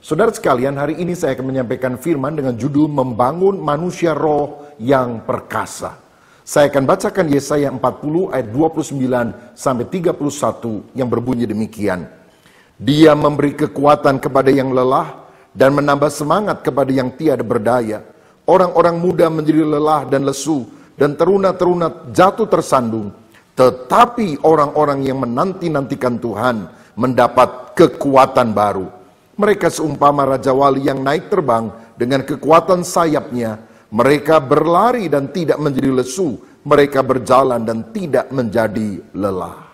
Saudara sekalian, hari ini saya akan menyampaikan firman dengan judul Membangun Manusia Roh yang Perkasa. Saya akan bacakan Yesaya 40 ayat 29 sampai 31 yang berbunyi demikian. Dia memberi kekuatan kepada yang lelah dan menambah semangat kepada yang tiada berdaya. Orang-orang muda menjadi lelah dan lesu dan teruna-teruna jatuh tersandung. Tetapi orang-orang yang menanti-nantikan Tuhan mendapat kekuatan baru. Mereka seumpama Raja Wali yang naik terbang dengan kekuatan sayapnya. Mereka berlari dan tidak menjadi lesu. Mereka berjalan dan tidak menjadi lelah.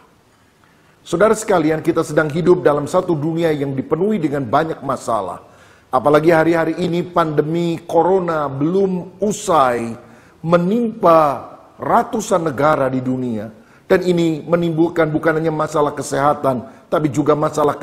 Saudara sekalian, kita sedang hidup dalam satu dunia yang dipenuhi dengan banyak masalah. Apalagi hari-hari ini pandemi corona belum usai menimpa ratusan negara di dunia. Dan ini menimbulkan bukan hanya masalah kesehatan, tapi juga masalah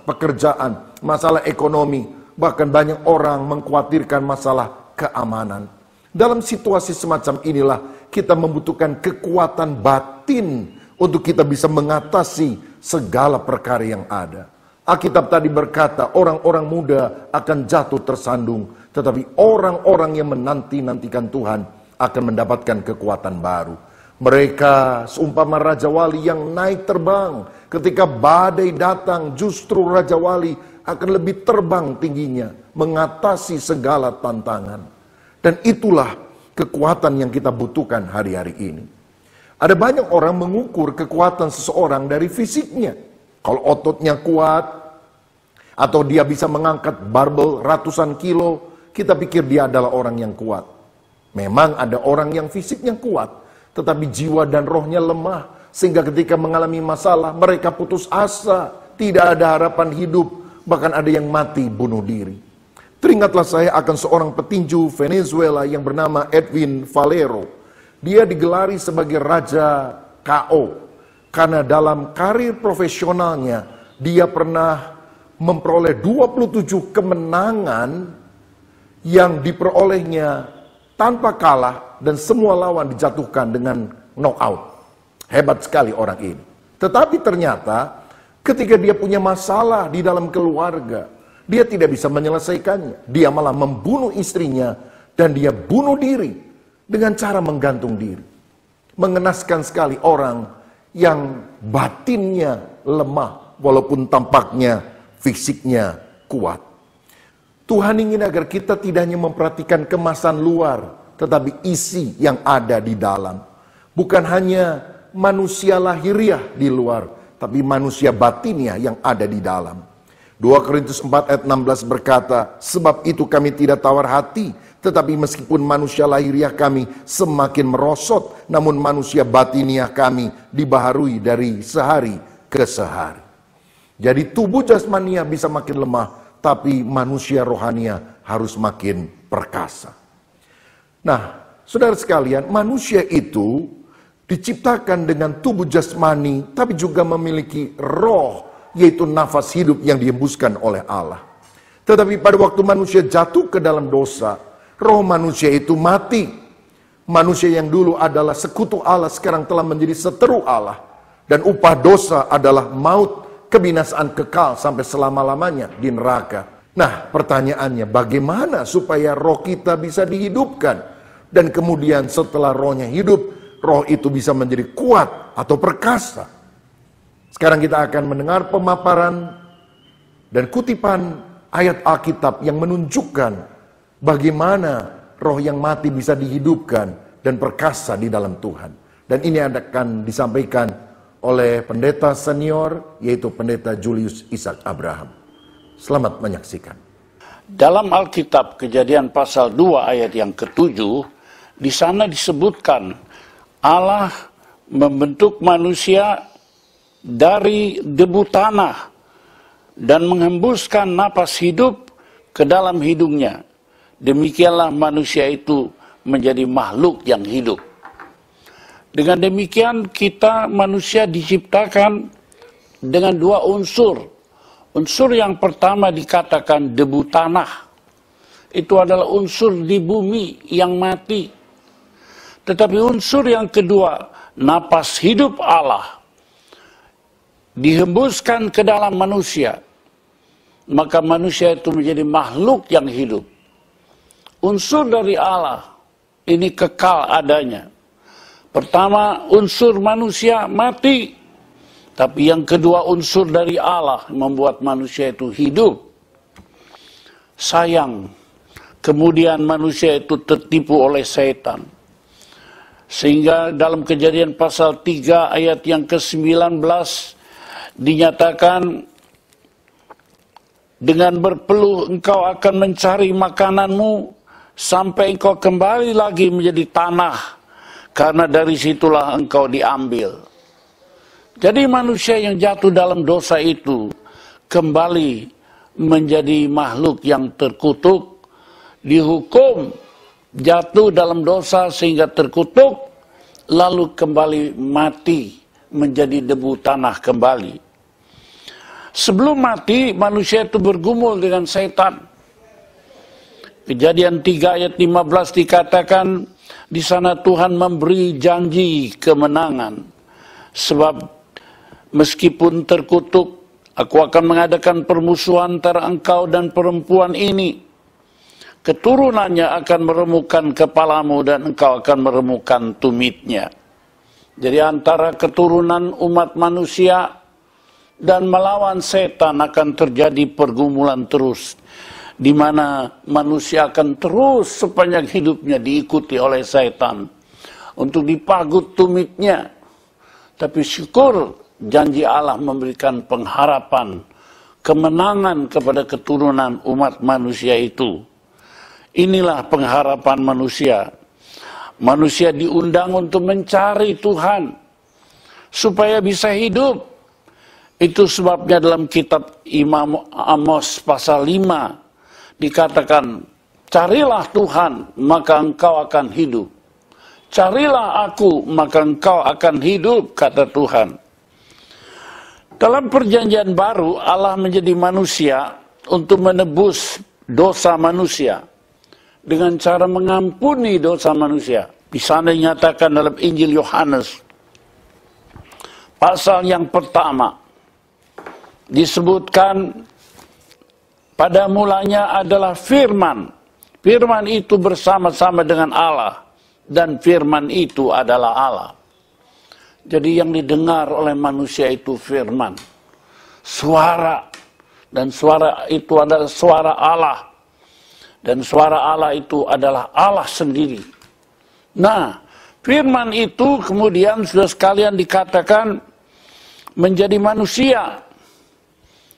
pekerjaan, masalah ekonomi. Bahkan banyak orang mengkhawatirkan masalah keamanan. Dalam situasi semacam inilah kita membutuhkan kekuatan batin untuk kita bisa mengatasi segala perkara yang ada. Alkitab tadi berkata orang-orang muda akan jatuh tersandung, tetapi orang-orang yang menanti-nantikan Tuhan akan mendapatkan kekuatan baru. Mereka seumpama Raja Wali yang naik terbang. Ketika badai datang, justru Raja Wali akan lebih terbang tingginya, mengatasi segala tantangan. Dan itulah kekuatan yang kita butuhkan hari-hari ini. Ada banyak orang mengukur kekuatan seseorang dari fisiknya. Kalau ototnya kuat, atau dia bisa mengangkat barbel ratusan kilo, kita pikir dia adalah orang yang kuat. Memang ada orang yang fisiknya kuat, tetapi jiwa dan rohnya lemah, sehingga ketika mengalami masalah, mereka putus asa, tidak ada harapan hidup, bahkan ada yang mati bunuh diri. Teringatlah saya akan seorang petinju Venezuela yang bernama Edwin Valero. Dia digelari sebagai Raja KO, karena dalam karir profesionalnya, dia pernah memperoleh 27 kemenangan yang diperolehnya tanpa kalah, dan semua lawan dijatuhkan dengan knockout. Hebat sekali orang ini. Tetapi ternyata ketika dia punya masalah di dalam keluarga, dia tidak bisa menyelesaikannya. Dia malah membunuh istrinya dan dia bunuh diri dengan cara menggantung diri. Mengenaskan sekali orang yang batinnya lemah walaupun tampaknya fisiknya kuat. Tuhan ingin agar kita tidak hanya memperhatikan kemasan luar, tetapi isi yang ada di dalam. Bukan hanya manusia lahiriah di luar, tapi manusia batinnya yang ada di dalam. 2 Korintus 4 ayat 16 berkata, sebab itu kami tidak tawar hati, tetapi meskipun manusia lahiriah kami semakin merosot, namun manusia batiniah kami dibaharui dari sehari ke sehari. Jadi tubuh jasmania bisa makin lemah, tapi manusia rohania harus makin perkasa. Nah, saudara sekalian, manusia itu diciptakan dengan tubuh jasmani, tapi juga memiliki roh, yaitu nafas hidup yang dihembuskan oleh Allah. Tetapi pada waktu manusia jatuh ke dalam dosa, roh manusia itu mati. Manusia yang dulu adalah sekutu Allah, sekarang telah menjadi seteru Allah. Dan upah dosa adalah maut, kebinasaan kekal sampai selama-lamanya di neraka. Nah, pertanyaannya, bagaimana supaya roh kita bisa dihidupkan? Dan kemudian setelah rohnya hidup, roh itu bisa menjadi kuat atau perkasa. Sekarang kita akan mendengar pemaparan dan kutipan ayat Alkitab yang menunjukkan bagaimana roh yang mati bisa dihidupkan dan perkasa di dalam Tuhan. Dan ini akan disampaikan oleh pendeta senior, yaitu pendeta Julius Ishak Abraham. Selamat menyaksikan. Dalam Alkitab Kejadian pasal 2 ayat yang ke-7, di sana disebutkan Allah membentuk manusia dari debu tanah dan menghembuskan napas hidup ke dalam hidungnya. Demikianlah manusia itu menjadi makhluk yang hidup. Dengan demikian kita manusia diciptakan dengan dua unsur. Unsur yang pertama dikatakan debu tanah. Itu adalah unsur di bumi yang mati. Tetapi unsur yang kedua, napas hidup Allah, dihembuskan ke dalam manusia. maka manusia itu menjadi makhluk yang hidup. Unsur dari Allah ini kekal adanya. Pertama, unsur manusia mati. Tapi yang kedua, unsur dari Allah membuat manusia itu hidup. Sayang, kemudian manusia itu tertipu oleh setan. Sehingga dalam Kejadian pasal 3 ayat yang ke-19 dinyatakan, dengan berpeluh engkau akan mencari makananmu sampai engkau kembali lagi menjadi tanah, karena dari situlah engkau diambil. Jadi manusia yang jatuh dalam dosa itu kembali menjadi makhluk yang terkutuk, dihukum, jatuh dalam dosa sehingga terkutuk, lalu kembali mati menjadi debu tanah kembali. Sebelum mati, manusia itu bergumul dengan setan. Kejadian 3 ayat 15 dikatakan, di sana Tuhan memberi janji kemenangan. Sebab meskipun terkutuk, aku akan mengadakan permusuhan antara engkau dan perempuan ini. Keturunannya akan meremukkan kepalamu dan engkau akan meremukkan tumitnya. Jadi antara keturunan umat manusia dan melawan setan akan terjadi pergumulan terus, di mana manusia akan terus sepanjang hidupnya diikuti oleh setan untuk dipagut tumitnya. Tapi syukur, janji Allah memberikan pengharapan, kemenangan kepada keturunan umat manusia itu. Inilah pengharapan manusia. Manusia diundang untuk mencari Tuhan supaya bisa hidup. Itu sebabnya dalam kitab Imam Amos pasal 5 dikatakan, carilah Tuhan maka engkau akan hidup. Carilah aku maka engkau akan hidup, kata Tuhan. Dalam perjanjian baru, Allah menjadi manusia untuk menebus dosa manusia dengan cara mengampuni dosa manusia. Di sana dinyatakan dalam Injil Yohanes pasal yang pertama, disebutkan pada mulanya adalah firman. Firman itu bersama-sama dengan Allah, dan firman itu adalah Allah. Jadi yang didengar oleh manusia itu firman, suara, dan suara itu adalah suara Allah, dan suara Allah itu adalah Allah sendiri. Nah, firman itu kemudian sudah sekalian dikatakan menjadi manusia.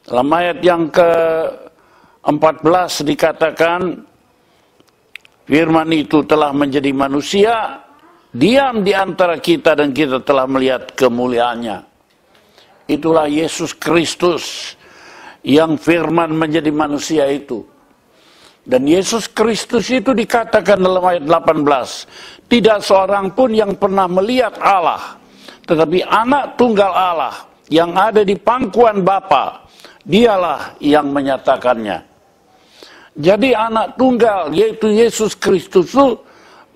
Dalam ayat yang ke-14 dikatakan, firman itu telah menjadi manusia, diam di antara kita dan kita telah melihat kemuliaannya. Itulah Yesus Kristus yang firman menjadi manusia itu. Dan Yesus Kristus itu dikatakan dalam ayat 18, tidak seorang pun yang pernah melihat Allah, tetapi anak tunggal Allah yang ada di pangkuan Bapa, dialah yang menyatakannya. Jadi anak tunggal, yaitu Yesus Kristus itu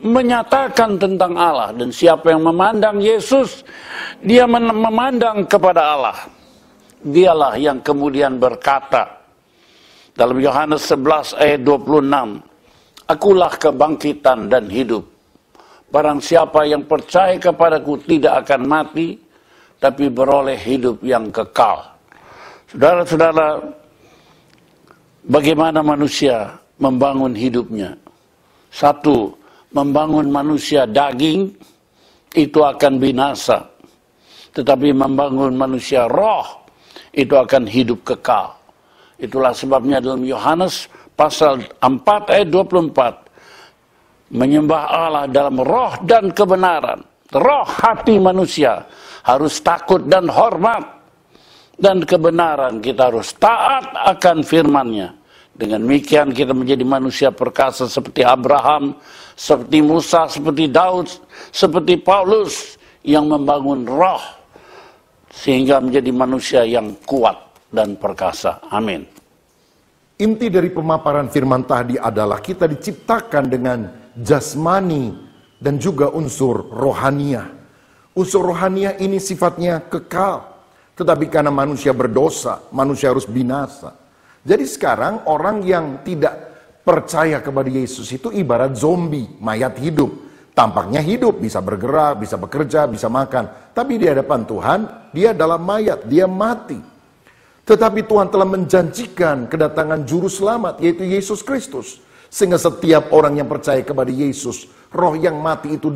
menyatakan tentang Allah. Dan siapa yang memandang Yesus, dia memandang kepada Allah. Dialah yang kemudian berkata, dalam Yohanes 11 ayat 26, akulah kebangkitan dan hidup. Barang siapa yang percaya kepadaku tidak akan mati, tapi beroleh hidup yang kekal. Saudara-saudara, bagaimana manusia membangun hidupnya? Satu, membangun manusia daging, itu akan binasa. Tetapi membangun manusia roh, itu akan hidup kekal. Itulah sebabnya dalam Yohanes pasal 4 ayat 24, menyembah Allah dalam roh dan kebenaran. Roh hati manusia harus takut dan hormat. Dan kebenaran, kita harus taat akan firman-Nya. Dengan demikian kita menjadi manusia perkasa seperti Abraham, seperti Musa, seperti Daud, seperti Paulus yang membangun roh sehingga menjadi manusia yang kuat dan perkasa. Amin. Inti dari pemaparan firman tadi adalah kita diciptakan dengan jasmani dan juga unsur rohania. Unsur rohania ini sifatnya kekal. Tetapi karena manusia berdosa, manusia harus binasa. Jadi sekarang orang yang tidak percaya kepada Yesus itu ibarat zombie, mayat hidup. Tampaknya hidup, bisa bergerak, bisa bekerja, bisa makan. Tapi di hadapan Tuhan, dia adalah mayat, dia mati. Tetapi Tuhan telah menjanjikan kedatangan juru selamat, yaitu Yesus Kristus. Sehingga setiap orang yang percaya kepada Yesus, roh yang mati itu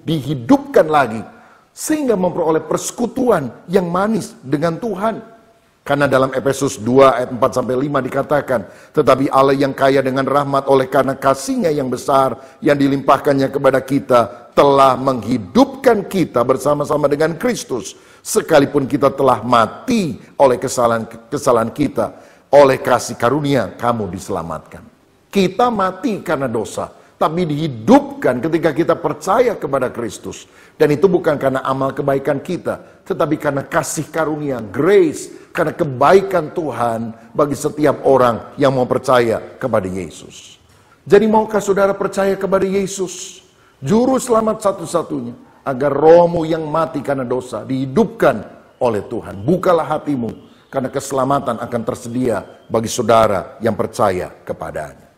dihidupkan lagi. Sehingga memperoleh persekutuan yang manis dengan Tuhan. Karena dalam Efesus 2 ayat 4-5 dikatakan, tetapi Allah yang kaya dengan rahmat oleh karena kasih-Nya yang besar yang dilimpahkannya kepada kita, telah menghidupkan kita bersama-sama dengan Kristus. Sekalipun kita telah mati oleh kesalahan kita, oleh kasih karunia kamu diselamatkan. Kita mati karena dosa, tapi dihidupkan ketika kita percaya kepada Kristus. Dan itu bukan karena amal kebaikan kita, tetapi karena kasih karunia, grace, karena kebaikan Tuhan bagi setiap orang yang mau percaya kepada Yesus. Jadi maukah saudara percaya kepada Yesus, juru selamat satu-satunya, agar rohmu yang mati karena dosa dihidupkan oleh Tuhan. Bukalah hatimu, karena keselamatan akan tersedia bagi saudara yang percaya kepadanya.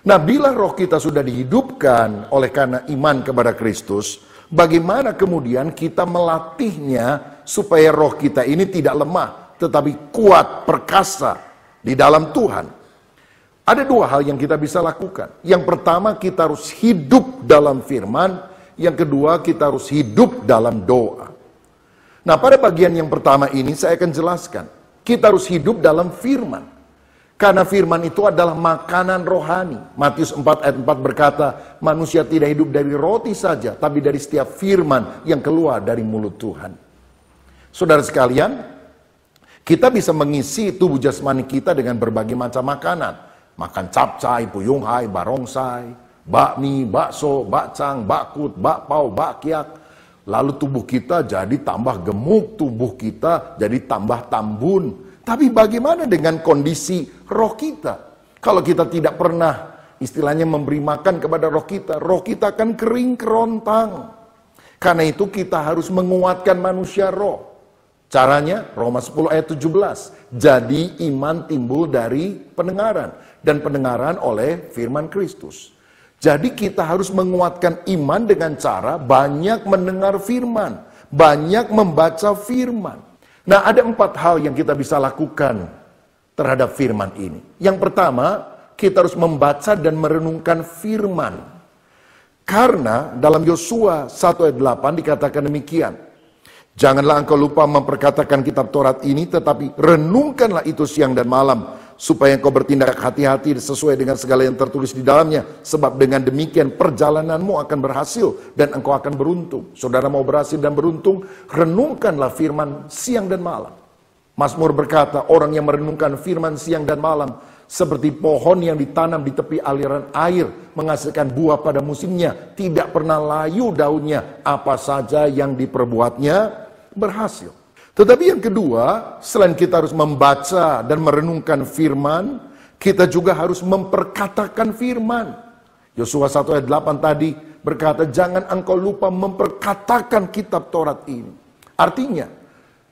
Nah, bila roh kita sudah dihidupkan oleh karena iman kepada Kristus, bagaimana kemudian kita melatihnya supaya roh kita ini tidak lemah, tetapi kuat, perkasa di dalam Tuhan? Ada dua hal yang kita bisa lakukan. Yang pertama, kita harus hidup dalam firman. Yang kedua, kita harus hidup dalam doa. Nah, pada bagian yang pertama ini saya akan jelaskan. Kita harus hidup dalam firman. Karena firman itu adalah makanan rohani. Matius 4 ayat 4 berkata, manusia tidak hidup dari roti saja, tapi dari setiap firman yang keluar dari mulut Tuhan. Saudara sekalian, kita bisa mengisi tubuh jasmani kita dengan berbagai macam makanan. Makan capcay, puyunghai, barongsai, bakmi, bakso, bakcang, bakut, bakpao, bakyak. Lalu tubuh kita jadi tambah gemuk, tubuh kita jadi tambah tambun. Tapi bagaimana dengan kondisi roh kita? Kalau kita tidak pernah istilahnya memberi makan kepada roh kita akan kering kerontang. Karena itu kita harus menguatkan manusia roh. Caranya Roma 10 ayat 17. Jadi iman timbul dari pendengaran. Dan pendengaran oleh firman Kristus. Jadi kita harus menguatkan iman dengan cara banyak mendengar firman. Banyak membaca firman. Nah, ada 4 hal yang kita bisa lakukan terhadap firman ini. Yang pertama, kita harus membaca dan merenungkan firman. Karena dalam Yosua 1 ayat 8 dikatakan demikian. Janganlah engkau lupa memperkatakan kitab Taurat ini, tetapi renungkanlah itu siang dan malam, supaya engkau bertindak hati-hati sesuai dengan segala yang tertulis di dalamnya. Sebab dengan demikian perjalananmu akan berhasil dan engkau akan beruntung. Saudara mau berhasil dan beruntung, renungkanlah firman siang dan malam. Mazmur berkata, orang yang merenungkan firman siang dan malam, seperti pohon yang ditanam di tepi aliran air, menghasilkan buah pada musimnya, tidak pernah layu daunnya, apa saja yang diperbuatnya berhasil. Tetapi yang kedua, selain kita harus membaca dan merenungkan firman, kita juga harus memperkatakan firman. Yosua 1 ayat 8 tadi berkata, jangan engkau lupa memperkatakan kitab Taurat ini. Artinya,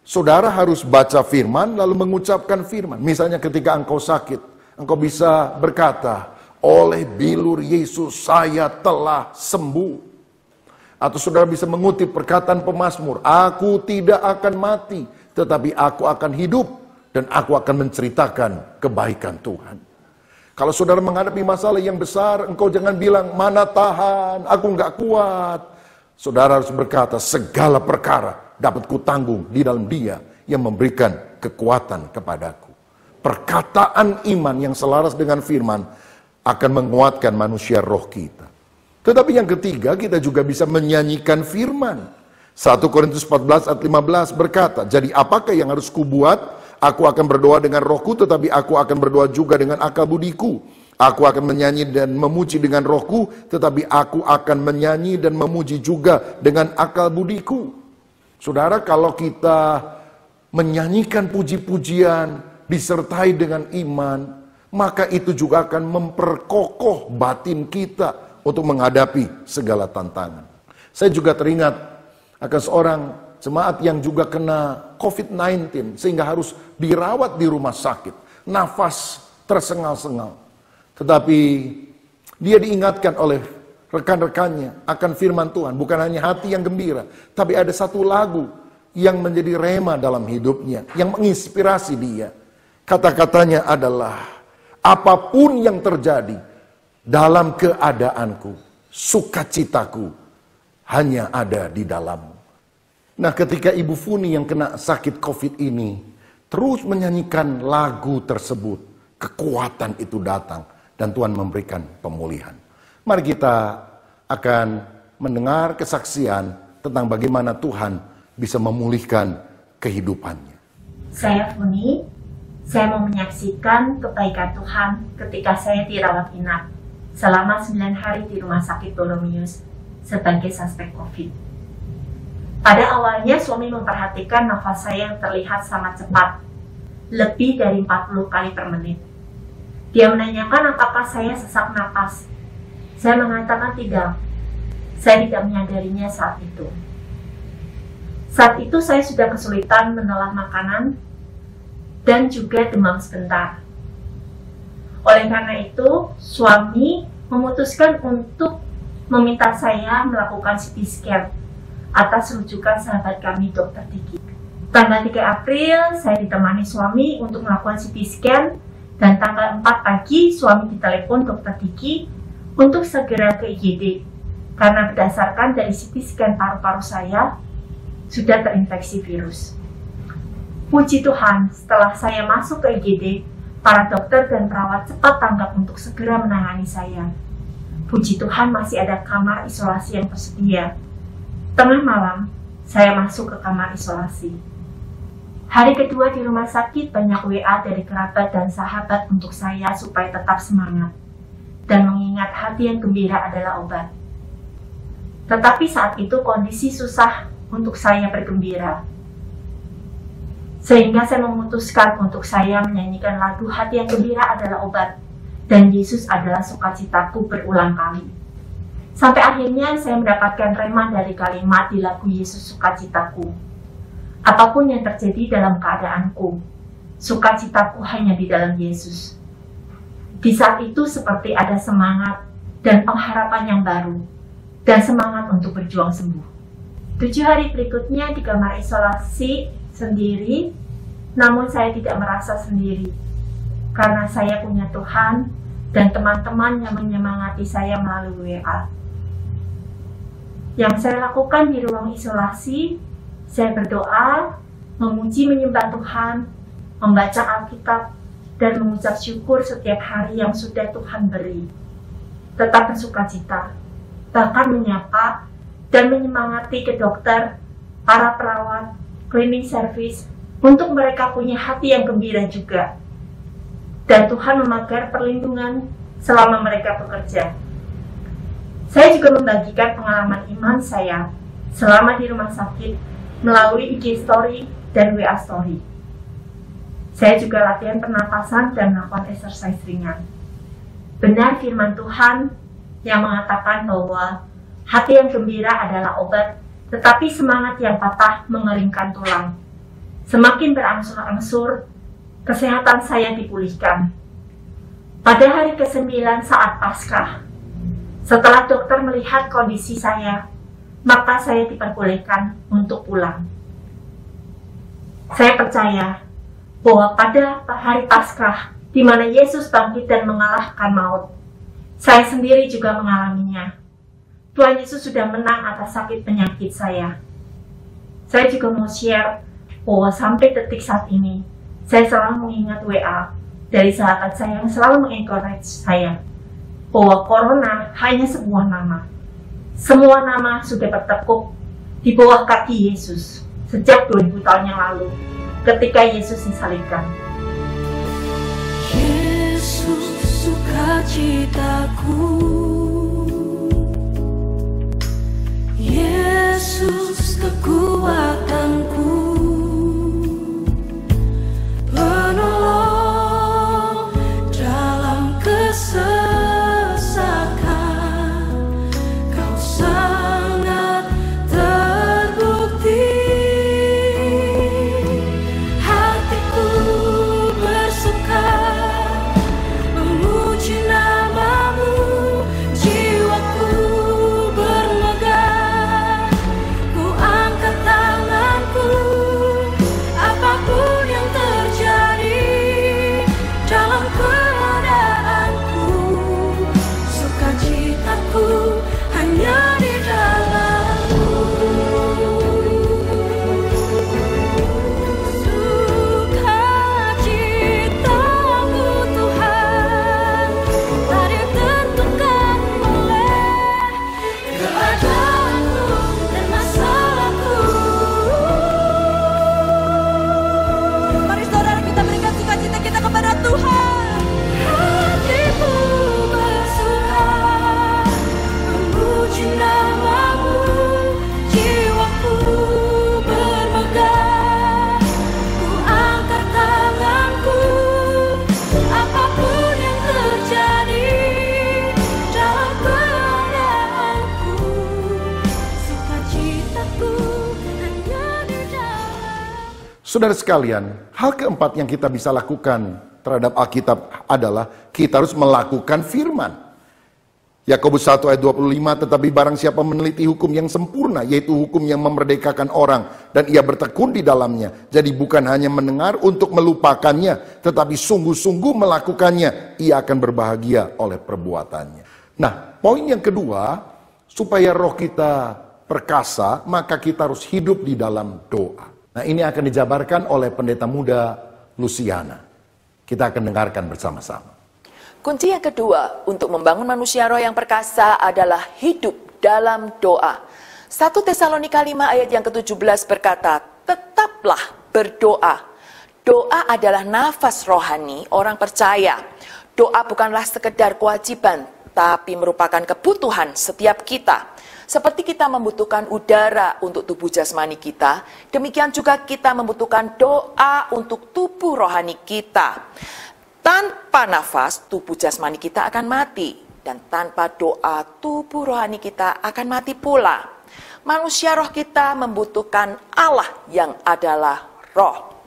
saudara harus baca firman lalu mengucapkan firman. Misalnya ketika engkau sakit, engkau bisa berkata, oleh bilur Yesus saya telah sembuh. Atau saudara bisa mengutip perkataan pemazmur, aku tidak akan mati, tetapi aku akan hidup, dan aku akan menceritakan kebaikan Tuhan. Kalau saudara menghadapi masalah yang besar, engkau jangan bilang, mana tahan, aku nggak kuat. Saudara harus berkata, segala perkara dapat kutanggung di dalam Dia yang memberikan kekuatan kepadaku. Perkataan iman yang selaras dengan firman akan menguatkan manusia roh kita. Tetapi yang ketiga, kita juga bisa menyanyikan firman. 1 Korintus 14 ayat 15 berkata, jadi apakah yang harus kubuat? Aku akan berdoa dengan rohku, tetapi aku akan berdoa juga dengan akal budiku. Aku akan menyanyi dan memuji dengan rohku, tetapi aku akan menyanyi dan memuji juga dengan akal budiku. Saudara, kalau kita menyanyikan puji-pujian, disertai dengan iman, maka itu juga akan memperkokoh batin kita untuk menghadapi segala tantangan. Saya juga teringat akan seorang jemaat yang juga kena COVID-19 sehingga harus dirawat di rumah sakit. nafas tersengal-sengal. Tetapi dia diingatkan oleh rekan-rekannya akan firman Tuhan. Bukan hanya hati yang gembira, tapi ada satu lagu yang menjadi rema dalam hidupnya, yang menginspirasi dia. Kata-katanya adalah, apapun yang terjadi dalam keadaanku, sukacitaku hanya ada di dalammu. Nah, ketika Ibu Funi yang kena sakit COVID ini terus menyanyikan lagu tersebut, kekuatan itu datang dan Tuhan memberikan pemulihan. Mari kita akan mendengar kesaksian tentang bagaimana Tuhan bisa memulihkan kehidupannya. Saya Funi, saya mau menyaksikan kebaikan Tuhan ketika saya dirawat inap selama 9 hari di Rumah Sakit Ptolemeus sebagai suspek COVID. Pada awalnya suami memperhatikan nafas saya yang terlihat sangat cepat, lebih dari 40 kali per menit. Dia menanyakan apakah saya sesak napas. Saya mengatakan tidak. Saya tidak menyadarinya saat itu. Saat itu saya sudah kesulitan menelan makanan dan juga demam sebentar. Oleh karena itu, suami memutuskan untuk meminta saya melakukan CT scan atas rujukan sahabat kami, Dr. Diki. Tanggal 3 April, saya ditemani suami untuk melakukan CT scan, dan tanggal 4 pagi, suami ditelepon Dr. Diki untuk segera ke IGD, karena berdasarkan dari CT scan paru-paru saya, sudah terinfeksi virus. Puji Tuhan, setelah saya masuk ke IGD, para dokter dan perawat cepat tanggap untuk segera menangani saya. Puji Tuhan masih ada kamar isolasi yang tersedia. Tengah malam, saya masuk ke kamar isolasi. Hari kedua di rumah sakit, banyak WA dari kerabat dan sahabat untuk saya supaya tetap semangat dan mengingat hati yang gembira adalah obat. Tetapi saat itu kondisi susah untuk saya bergembira. Sehingga saya memutuskan untuk saya menyanyikan lagu Hati yang Gembira Adalah Obat dan Yesus Adalah Sukacitaku berulang kali. Sampai akhirnya saya mendapatkan rema dari kalimat di lagu Yesus Sukacitaku. Apapun yang terjadi dalam keadaanku, sukacitaku hanya di dalam Yesus. Di saat itu seperti ada semangat dan pengharapan yang baru, dan semangat untuk berjuang sembuh. 7 hari berikutnya di kamar isolasi sendiri, namun saya tidak merasa sendiri, karena saya punya Tuhan dan teman-teman yang menyemangati saya melalui WA. Yang saya lakukan di ruang isolasi, saya berdoa, memuji menyembah Tuhan, membaca Alkitab, dan mengucap syukur setiap hari yang sudah Tuhan beri. Tetap bersukacita, bahkan menyapa dan menyemangati ke dokter, para perawat, cleaning service, untuk mereka punya hati yang gembira juga. Dan Tuhan memakai perlindungan selama mereka bekerja. Saya juga membagikan pengalaman iman saya selama di rumah sakit melalui IG Story dan WA Story. Saya juga latihan pernapasan dan melakukan exercise ringan. Benar firman Tuhan yang mengatakan bahwa hati yang gembira adalah obat, tetapi semangat yang patah mengeringkan tulang. Semakin berangsur-angsur, kesehatan saya dipulihkan. Pada hari ke-9 saat Paskah, setelah dokter melihat kondisi saya, maka saya diperbolehkan untuk pulang. Saya percaya bahwa pada hari Paskah, di mana Yesus bangkit dan mengalahkan maut, saya sendiri juga mengalaminya. Tuhan Yesus sudah menang atas sakit penyakit saya. Saya juga mau share bahwa sampai detik saat ini, saya selalu mengingat WA dari sahabat saya yang selalu mengencourage saya bahwa corona hanya sebuah nama. Semua nama sudah bertekuk di bawah kaki Yesus sejak 2000 tahun yang lalu, ketika Yesus disalibkan. Yesus sukacitaku, Yesus kekuatanku, penolong dalam kesesakan, kau sangat terbukti. Hatiku bersuka Saudara sekalian, hal keempat yang kita bisa lakukan terhadap Alkitab adalah kita harus melakukan firman. Yakobus 1 ayat 25, tetapi barang siapa meneliti hukum yang sempurna, yaitu hukum yang memerdekakan orang, dan ia bertekun di dalamnya. Jadi bukan hanya mendengar untuk melupakannya, tetapi sungguh-sungguh melakukannya, ia akan berbahagia oleh perbuatannya. Nah, poin yang kedua, supaya roh kita perkasa, maka kita harus hidup di dalam doa. Nah, ini akan dijabarkan oleh pendeta muda Luciana. Kita akan dengarkan bersama-sama. Kunci yang kedua untuk membangun manusia roh yang perkasa adalah hidup dalam doa. 1 Tesalonika 5 ayat yang ke-17 berkata, tetaplah berdoa. Doa adalah nafas rohani orang percaya. Doa bukanlah sekedar kewajiban, tapi merupakan kebutuhan setiap kita. Seperti kita membutuhkan udara untuk tubuh jasmani kita, demikian juga kita membutuhkan doa untuk tubuh rohani kita. Tanpa nafas, tubuh jasmani kita akan mati. Dan tanpa doa, tubuh rohani kita akan mati pula. Manusia roh kita membutuhkan Allah yang adalah roh.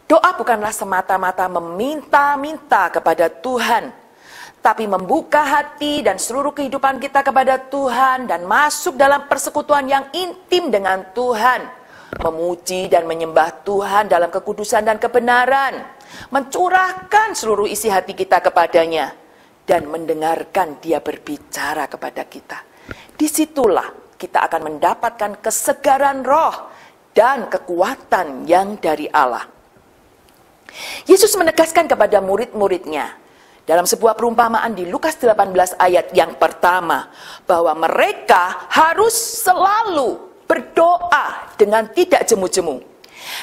Doa bukanlah semata-mata meminta-minta kepada Tuhan, tapi membuka hati dan seluruh kehidupan kita kepada Tuhan dan masuk dalam persekutuan yang intim dengan Tuhan. Memuji dan menyembah Tuhan dalam kekudusan dan kebenaran. Mencurahkan seluruh isi hati kita kepadanya dan mendengarkan dia berbicara kepada kita. Disitulah kita akan mendapatkan kesegaran roh dan kekuatan yang dari Allah. Yesus menegaskan kepada murid-muridnya dalam sebuah perumpamaan di Lukas 18 ayat yang pertama, bahwa mereka harus selalu berdoa dengan tidak jemu-jemu.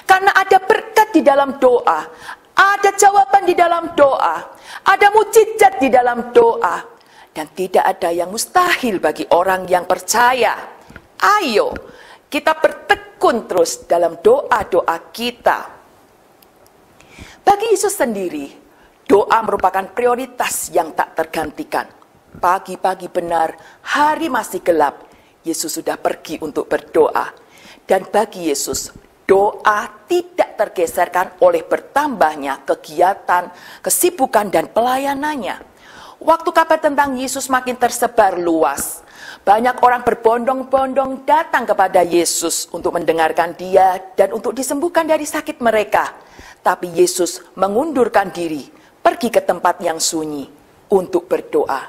Karena ada berkat di dalam doa, ada jawaban di dalam doa, ada mukjizat di dalam doa, dan tidak ada yang mustahil bagi orang yang percaya. Ayo, kita bertekun terus dalam doa-doa kita. Bagi Yesus sendiri, doa merupakan prioritas yang tak tergantikan. Pagi-pagi benar, hari masih gelap, Yesus sudah pergi untuk berdoa. Dan bagi Yesus, doa tidak tergeserkan oleh bertambahnya kegiatan, kesibukan, dan pelayanannya. Waktu kabar tentang Yesus makin tersebar luas. Banyak orang berbondong-bondong datang kepada Yesus untuk mendengarkan dia dan untuk disembuhkan dari sakit mereka. Tapi Yesus mengundurkan diri, pergi ke tempat yang sunyi untuk berdoa.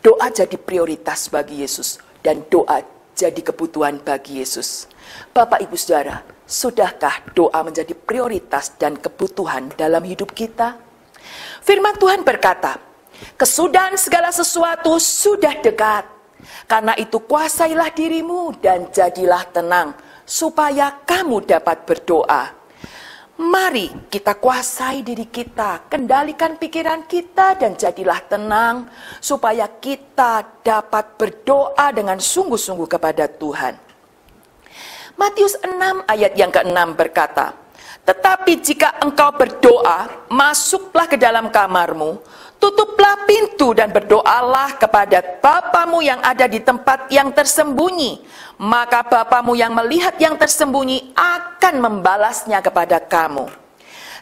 Doa jadi prioritas bagi Yesus. Dan doa jadi kebutuhan bagi Yesus. Bapak, Ibu, Saudara, sudahkah doa menjadi prioritas dan kebutuhan dalam hidup kita? Firman Tuhan berkata, kesudahan segala sesuatu sudah dekat. Karena itu kuasailah dirimu dan jadilah tenang, supaya kamu dapat berdoa. Mari kita kuasai diri kita, kendalikan pikiran kita dan jadilah tenang, supaya kita dapat berdoa dengan sungguh-sungguh kepada Tuhan. Matius 6 ayat yang ke-6 berkata, tetapi jika engkau berdoa, masuklah ke dalam kamarmu, tutuplah pintu dan berdoalah kepada Bapamu yang ada di tempat yang tersembunyi. Maka Bapamu yang melihat yang tersembunyi akan membalasnya kepada kamu.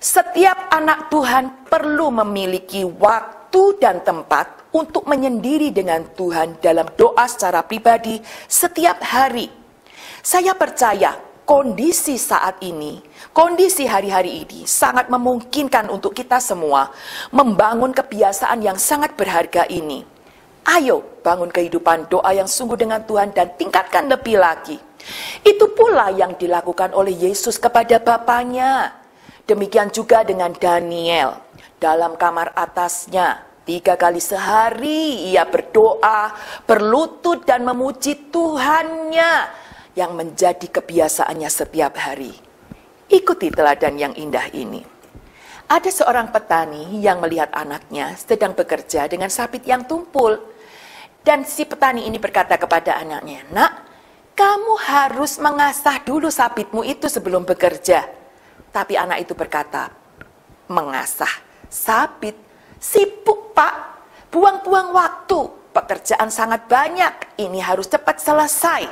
Setiap anak Tuhan perlu memiliki waktu dan tempat untuk menyendiri dengan Tuhan dalam doa secara pribadi setiap hari. Saya percaya kondisi saat ini, kondisi hari-hari ini sangat memungkinkan untuk kita semua membangun kebiasaan yang sangat berharga ini. Ayo bangun kehidupan doa yang sungguh dengan Tuhan dan tingkatkan lebih lagi. Itu pula yang dilakukan oleh Yesus kepada Bapaknya. Demikian juga dengan Daniel. Dalam kamar atasnya, 3 kali sehari ia berdoa, berlutut dan memuji Tuhannya yang menjadi kebiasaannya setiap hari. Ikuti teladan yang indah ini. Ada seorang petani yang melihat anaknya sedang bekerja dengan sabit yang tumpul. Dan si petani ini berkata kepada anaknya, nak, kamu harus mengasah dulu sabitmu itu sebelum bekerja. Tapi anak itu berkata, mengasah sabit? Sibuk, Pak. Buang-buang waktu. Pekerjaan sangat banyak. Ini harus cepat selesai.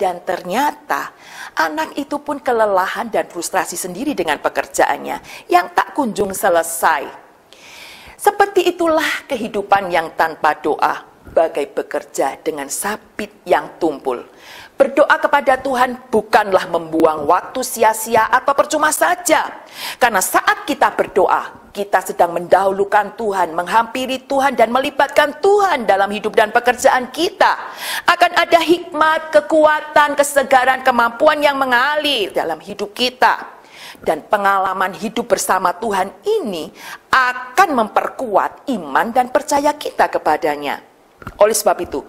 Dan ternyata anak itu pun kelelahan dan frustrasi sendiri dengan pekerjaannya yang tak kunjung selesai. Seperti itulah kehidupan yang tanpa doa, bagai bekerja dengan sabit yang tumpul. Berdoa kepada Tuhan bukanlah membuang waktu sia-sia atau percuma saja. Karena saat kita berdoa, kita sedang mendahulukan Tuhan, menghampiri Tuhan dan melibatkan Tuhan dalam hidup dan pekerjaan kita. Akan ada hikmat, kekuatan, kesegaran, kemampuan yang mengalir dalam hidup kita. Dan pengalaman hidup bersama Tuhan ini akan memperkuat iman dan percaya kita kepadanya. Oleh sebab itu,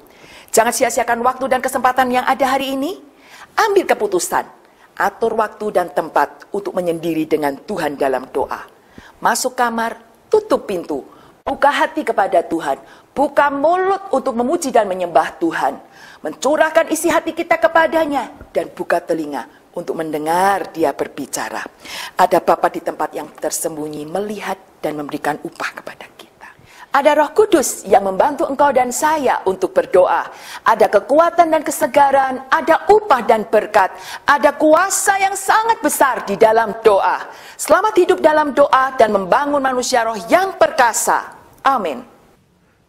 jangan sia-siakan waktu dan kesempatan yang ada hari ini. Ambil keputusan, atur waktu dan tempat untuk menyendiri dengan Tuhan dalam doa. Masuk kamar, tutup pintu, buka hati kepada Tuhan, buka mulut untuk memuji dan menyembah Tuhan, mencurahkan isi hati kita kepadanya, dan buka telinga untuk mendengar Dia berbicara. Ada Bapa di tempat yang tersembunyi melihat dan memberikan upah kepada kita. Ada Roh Kudus yang membantu engkau dan saya untuk berdoa. Ada kekuatan dan kesegaran, ada upah dan berkat, ada kuasa yang sangat besar di dalam doa. Selamat hidup dalam doa dan membangun manusia roh yang perkasa. Amin.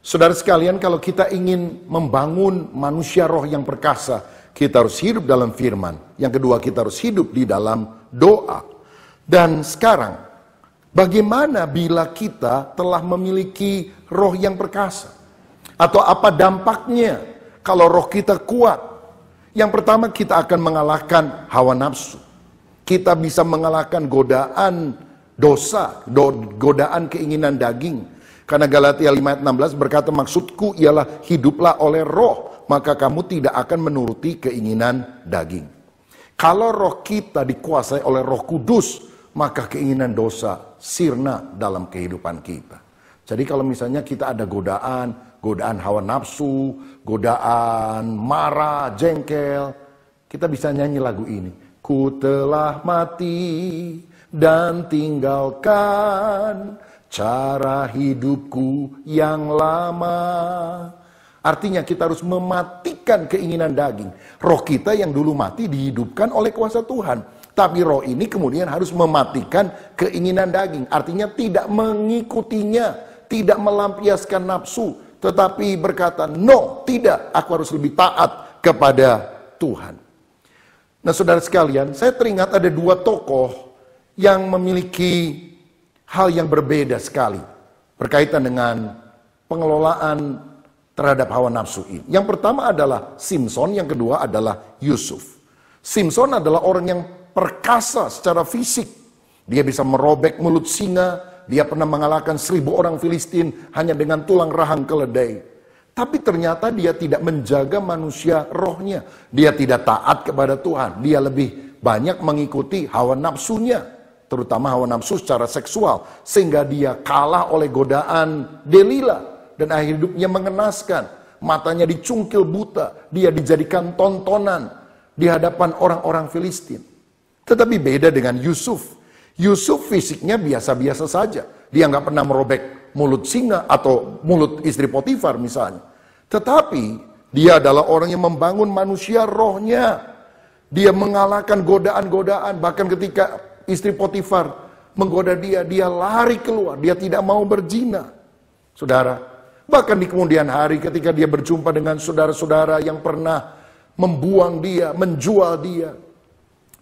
Saudara sekalian, kalau kita ingin membangun manusia roh yang perkasa, kita harus hidup dalam firman. Yang kedua, kita harus hidup di dalam doa. Dan sekarang, bagaimana bila kita telah memiliki roh yang perkasa? Atau apa dampaknya kalau roh kita kuat? Yang pertama, kita akan mengalahkan hawa nafsu. Kita bisa mengalahkan godaan dosa, godaan keinginan daging. Karena Galatia 5:16 berkata, maksudku ialah hiduplah oleh roh, maka kamu tidak akan menuruti keinginan daging. Kalau roh kita dikuasai oleh Roh Kudus, maka keinginan dosa sirna dalam kehidupan kita. Jadi kalau misalnya kita ada godaan hawa nafsu, godaan marah, jengkel, kita bisa nyanyi lagu ini. Ku telah mati dan tinggalkan cara hidupku yang lama. Artinya kita harus mematikan keinginan daging. Roh kita yang dulu mati dihidupkan oleh kuasa Tuhan. Tapi roh ini kemudian harus mematikan keinginan daging. Artinya tidak mengikutinya, tidak melampiaskan nafsu. Tetapi berkata, no, tidak, aku harus lebih taat kepada Tuhan. Nah saudara sekalian, saya teringat ada dua tokoh yang memiliki hal yang berbeda sekali. Berkaitan dengan pengelolaan terhadap hawa nafsu ini. Yang pertama adalah Simson, yang kedua adalah Yusuf. Simson adalah orang yang perkasa secara fisik. Dia bisa merobek mulut singa. Dia pernah mengalahkan 1000 orang Filistin hanya dengan tulang rahang keledai. Tapi ternyata dia tidak menjaga manusia rohnya. Dia tidak taat kepada Tuhan. Dia lebih banyak mengikuti hawa nafsunya. Terutama hawa nafsu secara seksual. Sehingga dia kalah oleh godaan Delila. Dan akhir hidupnya mengenaskan. Matanya dicungkil buta. Dia dijadikan tontonan di hadapan orang-orang Filistin. Tetapi beda dengan Yusuf. Yusuf fisiknya biasa-biasa saja. Dia nggak pernah merobek mulut singa atau mulut istri Potifar misalnya. Tetapi dia adalah orang yang membangun manusia rohnya. Dia mengalahkan godaan-godaan. Bahkan ketika istri Potifar menggoda dia, dia lari keluar. Dia tidak mau berzina. Saudara, bahkan di kemudian hari ketika dia berjumpa dengan saudara-saudara yang pernah membuang dia, menjual dia.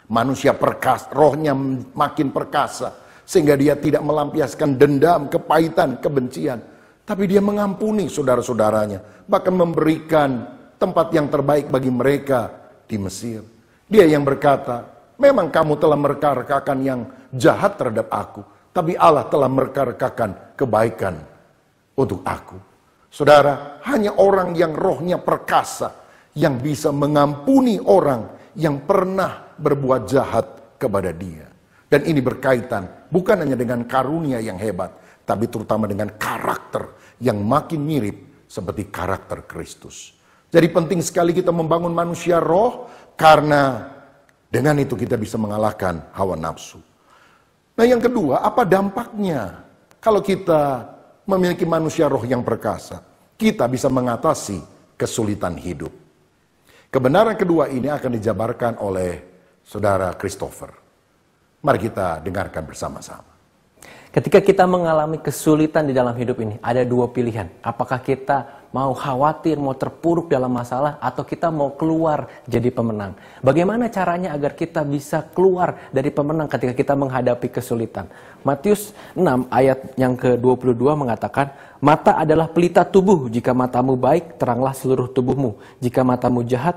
Manusia perkasa, rohnya makin perkasa. Sehingga dia tidak melampiaskan dendam, kepahitan, kebencian. Tapi dia mengampuni saudara-saudaranya. Bahkan memberikan tempat yang terbaik bagi mereka di Mesir. Dia yang berkata, memang kamu telah mereka-rekakan yang jahat terhadap aku. Tapi Allah telah mereka-rekakan kebaikan untuk aku. Saudara, hanya orang yang rohnya perkasa yang bisa mengampuni orang yang pernah berbuat jahat kepada dia. Dan ini berkaitan bukan hanya dengan karunia yang hebat, tapi terutama dengan karakter yang makin mirip seperti karakter Kristus. Jadi penting sekali kita membangun manusia roh, karena dengan itu kita bisa mengalahkan hawa nafsu. Nah yang kedua, apa dampaknya kalau kita memiliki manusia roh yang perkasa? Kita bisa mengatasi kesulitan hidup. Kebenaran kedua ini akan dijabarkan oleh Saudara Christopher. Mari kita dengarkan bersama-sama. Ketika kita mengalami kesulitan di dalam hidup ini, ada dua pilihan. Apakah kita mau khawatir, mau terpuruk dalam masalah, atau kita mau keluar jadi pemenang? Bagaimana caranya agar kita bisa keluar dari pemenang ketika kita menghadapi kesulitan? Matius 6 ayat yang ke-22 mengatakan, mata adalah pelita tubuh. Jika matamu baik, teranglah seluruh tubuhmu. Jika matamu jahat,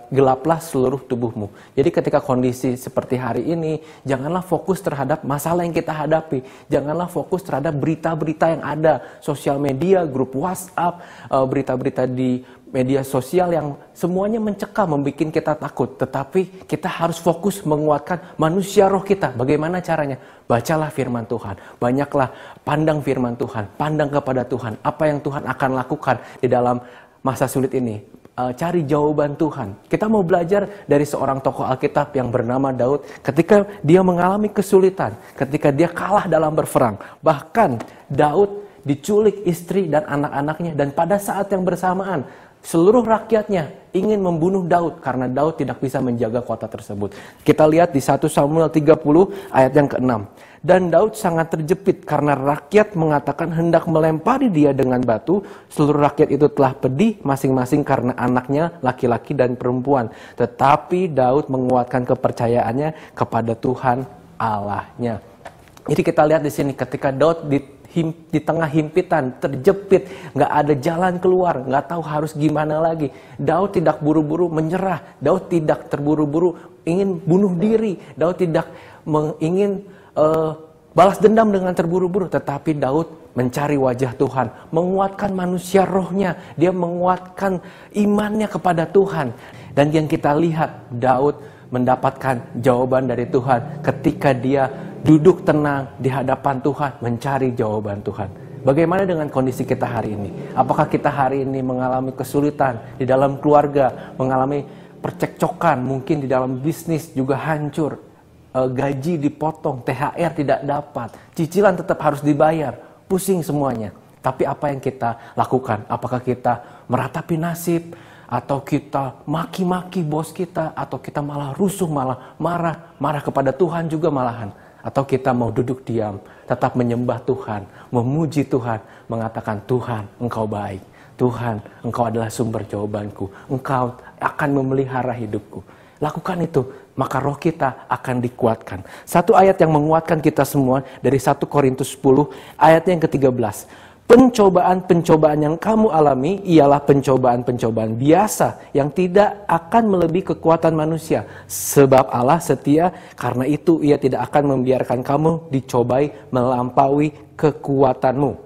gelaplah seluruh tubuhmu. Jadi ketika kondisi seperti hari ini, janganlah fokus terhadap masalah yang kita hadapi. Janganlah fokus terhadap berita-berita yang ada. Sosial media, grup WhatsApp, berita-berita di media sosial yang semuanya mencekam, membuat kita takut. Tetapi kita harus fokus menguatkan manusia roh kita. Bagaimana caranya? Bacalah firman Tuhan. Banyaklah pandang firman Tuhan. Pandang kepada Tuhan. Apa yang Tuhan akan lakukan di dalam masa sulit ini. Cari jawaban Tuhan. Kita mau belajar dari seorang tokoh Alkitab yang bernama Daud. Ketika dia mengalami kesulitan. Ketika dia kalah dalam berperang. Bahkan Daud diculik istri dan anak-anaknya. Dan pada saat yang bersamaan, seluruh rakyatnya ingin membunuh Daud karena Daud tidak bisa menjaga kota tersebut. Kita lihat di 1 Samuel 30 ayat yang ke-6. Dan Daud sangat terjepit karena rakyat mengatakan hendak melempari dia dengan batu. Seluruh rakyat itu telah pedih masing-masing karena anaknya laki-laki dan perempuan. Tetapi Daud menguatkan kepercayaannya kepada Tuhan Allahnya. Jadi kita lihat di sini ketika Daud di tengah himpitan, terjepit, nggak ada jalan keluar, nggak tahu harus gimana lagi. Daud tidak buru-buru menyerah, Daud tidak terburu-buru ingin bunuh diri, Daud tidak ingin balas dendam dengan terburu-buru, tetapi Daud mencari wajah Tuhan, menguatkan manusia rohnya, dia menguatkan imannya kepada Tuhan. Dan yang kita lihat, Daud mendapatkan jawaban dari Tuhan ketika dia duduk tenang di hadapan Tuhan, mencari jawaban Tuhan. Bagaimana dengan kondisi kita hari ini? Apakah kita hari ini mengalami kesulitan di dalam keluarga, mengalami percekcokan, mungkin di dalam bisnis juga hancur, gaji dipotong, THR tidak dapat, cicilan tetap harus dibayar, pusing semuanya. Tapi apa yang kita lakukan? Apakah kita meratapi nasib? Atau kita maki-maki bos kita? Atau kita malah rusuh, malah marah kepada Tuhan juga malahan? Atau kita mau duduk diam, tetap menyembah Tuhan, memuji Tuhan, mengatakan Tuhan, Engkau baik. Tuhan, Engkau adalah sumber jawabanku. Engkau akan memelihara hidupku. Lakukan itu, maka roh kita akan dikuatkan. Satu ayat yang menguatkan kita semua dari 1 Korintus 10, ayatnya yang ke-13. Pencobaan-pencobaan yang kamu alami ialah pencobaan-pencobaan biasa yang tidak akan melebihi kekuatan manusia. Sebab Allah setia, karena itu Ia tidak akan membiarkan kamu dicobai melampaui kekuatanmu.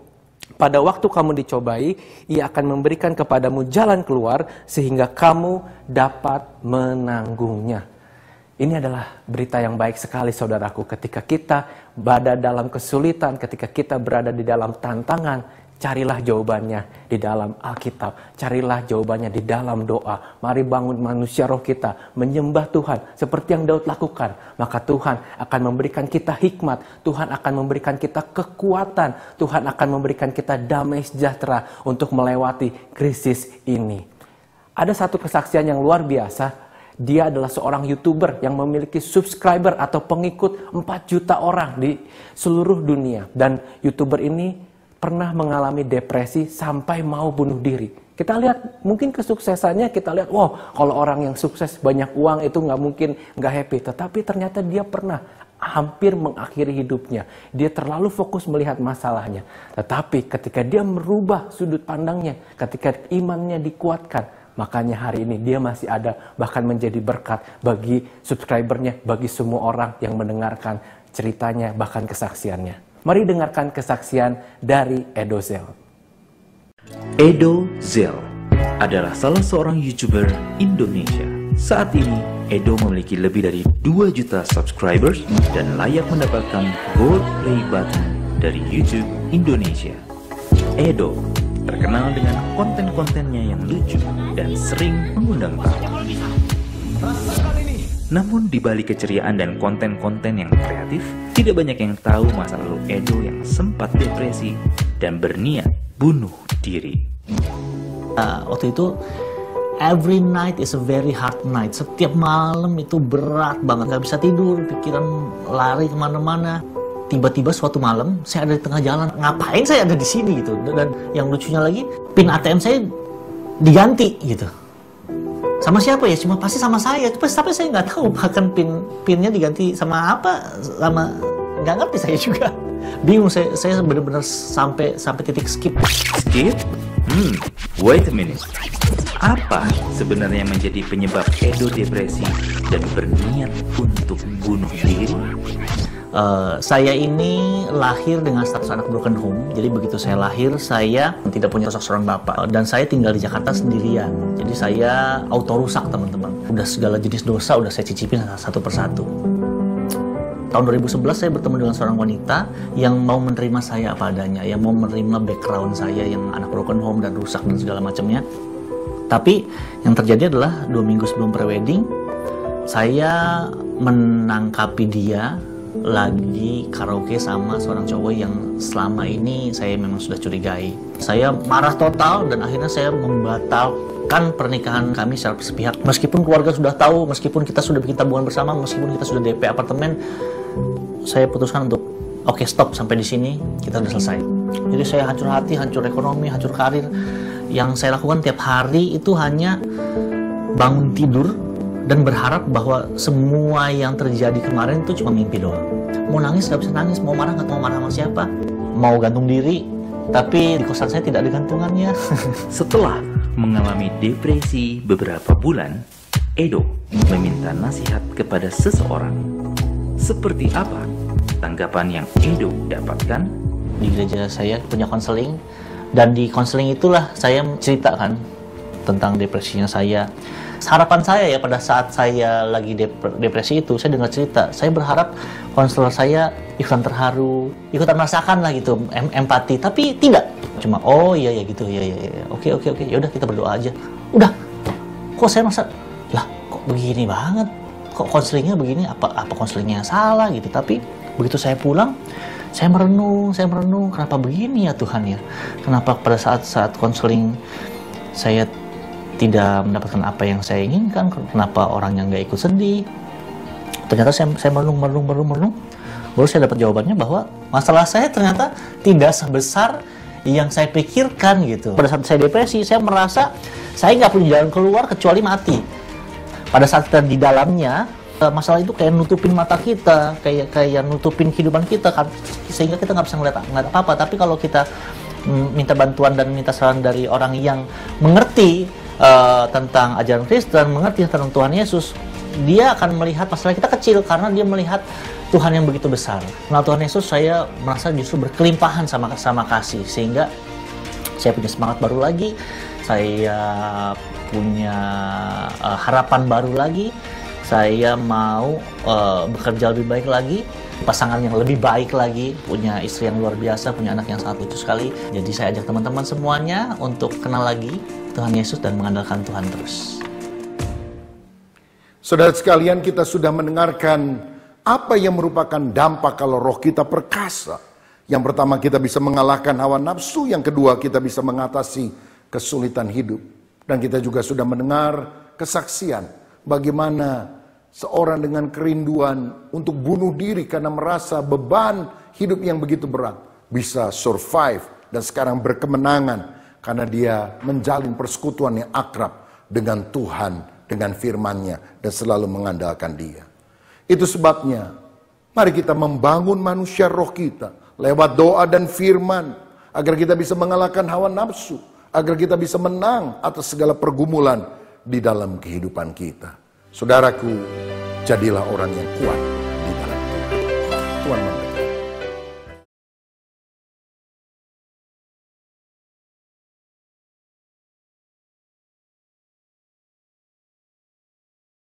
Pada waktu kamu dicobai, Ia akan memberikan kepadamu jalan keluar sehingga kamu dapat menanggungnya. Ini adalah berita yang baik sekali saudaraku. Ketika kita berada dalam kesulitan, ketika kita berada di dalam tantangan, carilah jawabannya di dalam Alkitab. Carilah jawabannya di dalam doa. Mari bangun manusia roh kita, menyembah Tuhan seperti yang Daud lakukan. Maka Tuhan akan memberikan kita hikmat, Tuhan akan memberikan kita kekuatan, Tuhan akan memberikan kita damai sejahtera untuk melewati krisis ini. Ada satu kesaksian yang luar biasa. Dia adalah seorang YouTuber yang memiliki subscriber atau pengikut 4 juta orang di seluruh dunia. Dan YouTuber ini pernah mengalami depresi sampai mau bunuh diri. Kita lihat mungkin kesuksesannya, kita lihat, wow, kalau orang yang sukses banyak uang itu nggak mungkin nggak happy. Tetapi ternyata dia pernah hampir mengakhiri hidupnya. Dia terlalu fokus melihat masalahnya. Tetapi ketika dia merubah sudut pandangnya, ketika imannya dikuatkan, makanya hari ini dia masih ada, bahkan menjadi berkat bagi subscribernya, bagi semua orang yang mendengarkan ceritanya, bahkan kesaksiannya. Mari dengarkan kesaksian dari Edo Zel. Edo Zel adalah salah seorang YouTuber Indonesia. Saat ini, Edo memiliki lebih dari 2 juta subscribers dan layak mendapatkan Gold Play Button dari YouTube Indonesia. Edo terkenal dengan konten-kontennya yang lucu dan sering mengundang tawa. Namun di balik keceriaan dan konten-konten yang kreatif, tidak banyak yang tahu masa lalu Edo yang sempat depresi dan berniat bunuh diri. Waktu itu every night is a very hard night. Setiap malam itu berat banget, nggak bisa tidur, pikiran lari kemana-mana. Tiba-tiba suatu malam saya ada di tengah jalan, ngapain saya ada di sini gitu. Dan yang lucunya lagi, pin ATM saya diganti gitu. Sama siapa ya? Cuma pasti sama saya. Tapi saya nggak tahu bahkan pinnya diganti sama apa, sama nggak ngerti saya juga. Bingung saya benar-benar sampai titik skip. Skip? Wait a minute. Apa sebenarnya yang menjadi penyebab Edo depresi dan berniat untuk bunuh diri? Saya ini lahir dengan status anak broken home. Jadi begitu saya lahir, saya tidak punya sosok seorang bapak. Dan saya tinggal di Jakarta sendirian. Jadi saya auto rusak, teman-teman. Udah segala jenis dosa udah saya cicipin satu persatu. Tahun 2011 saya bertemu dengan seorang wanita yang mau menerima saya apa adanya, yang mau menerima background saya yang anak broken home dan rusak dan segala macamnya. Tapi yang terjadi adalah 2 minggu sebelum prewedding, saya menangkapi dia lagi karaoke sama seorang cowok yang selama ini saya memang sudah curigai. Saya marah total dan akhirnya saya membatalkan pernikahan kami secara sepihak. Meskipun keluarga sudah tahu, meskipun kita sudah bikin tabungan bersama, meskipun kita sudah DP apartemen, saya putuskan untuk oke, stop sampai di sini, kita udah selesai. Jadi saya hancur hati, hancur ekonomi, hancur karir. Yang saya lakukan tiap hari itu hanya bangun tidur dan berharap bahwa semua yang terjadi kemarin itu cuma mimpi doang. Mau nangis nggak bisa nangis, mau marah nggak mau marah sama siapa, mau gantung diri, tapi di kosan saya tidak ada gantungannya. Setelah mengalami depresi beberapa bulan, Edo meminta nasihat kepada seseorang. Seperti apa tanggapan yang Edo dapatkan? Di gereja saya punya konseling, dan di konseling itulah saya ceritakan tentang depresinya saya. Harapan saya ya pada saat saya lagi depresi itu, saya dengar cerita, saya berharap konselor saya ikutan terharu, ikutan merasakan lah gitu, empati, tapi tidak. Cuma oh iya ya gitu, ya oke, ya udah kita berdoa aja. Udah, kok saya merasa, lah kok begini banget, kok konselingnya begini, apa konselingnya salah gitu. Tapi begitu saya pulang, saya merenung, kenapa begini ya Tuhan ya? Kenapa pada saat konseling saya tidak mendapatkan apa yang saya inginkan? Kenapa orang yang nggak ikut sedih? Ternyata saya merenung. Baru saya dapat jawabannya bahwa masalah saya ternyata tidak sebesar yang saya pikirkan gitu. Pada saat saya depresi, saya merasa saya nggak punya jalan keluar kecuali mati. Pada saat kita di dalamnya, masalah itu kayak nutupin mata kita, kayak nutupin kehidupan kita kan, sehingga kita nggak bisa ngeliat apa-apa. Tapi kalau kita minta bantuan dan minta saran dari orang yang mengerti tentang ajaran Kristen, mengerti tentang Tuhan Yesus, dia akan melihat masalah kita kecil karena dia melihat Tuhan yang begitu besar. Nah, Tuhan Yesus saya merasa justru berkelimpahan sama kasih, sehingga saya punya semangat baru lagi, saya punya harapan baru lagi, saya mau bekerja lebih baik lagi, pasangan yang lebih baik lagi, punya istri yang luar biasa, punya anak yang sangat lucu sekali. Jadi saya ajak teman-teman semuanya untuk kenal lagi Tuhan Yesus dan mengandalkan Tuhan terus. Saudara sekalian, kita sudah mendengarkan apa yang merupakan dampak kalau roh kita perkasa. Yang pertama, kita bisa mengalahkan hawa nafsu. Yang kedua, kita bisa mengatasi kesulitan hidup. Dan kita juga sudah mendengar kesaksian bagaimana seorang dengan kerinduan untuk bunuh diri karena merasa beban hidup yang begitu berat bisa survive dan sekarang berkemenangan karena dia menjalin persekutuan yang akrab dengan Tuhan, dengan firman-Nya, dan selalu mengandalkan Dia. Itu sebabnya mari kita membangun manusia roh kita lewat doa dan firman, agar kita bisa mengalahkan hawa nafsu, agar kita bisa menang atas segala pergumulan di dalam kehidupan kita. Saudaraku, jadilah orang yang kuat di dalam Tuhan. Tuhan memberkati.